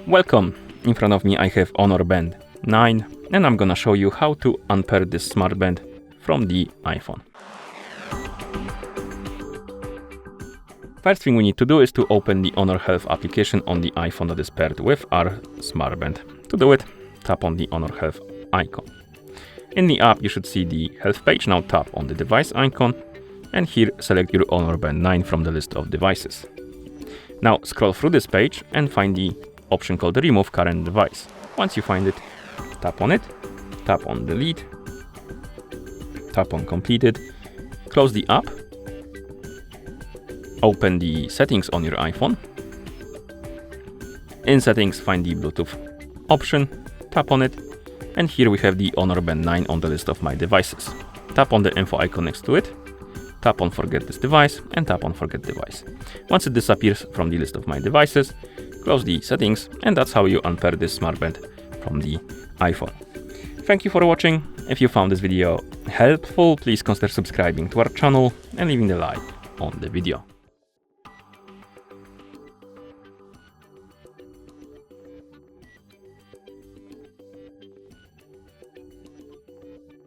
Welcome! In front of me I have Honor Band 9 and I'm gonna show you how to unpair this smart band from the iPhone. First thing we need to do is to open the Honor Health application on the iPhone that is paired with our smart band. To do it, tap on the Honor Health icon. In the app you should see the health page. Now tap on the device icon and here select your Honor Band 9 from the list of devices. Now scroll through this page and find the option called Remove Current Device. Once you find it, tap on it, tap on Delete, tap on Completed, close the app, open the settings on your iPhone. In settings, find the Bluetooth option, tap on it, and here we have the Honor Band 9 on the list of my devices. Tap on the info icon next to it, tap on Forget this device, and tap on Forget device. Once it disappears from the list of my devices, close the settings, and that's how you unpair this smart band from the iPhone. Thank you for watching. If you found this video helpful, please consider subscribing to our channel and leaving a like on the video.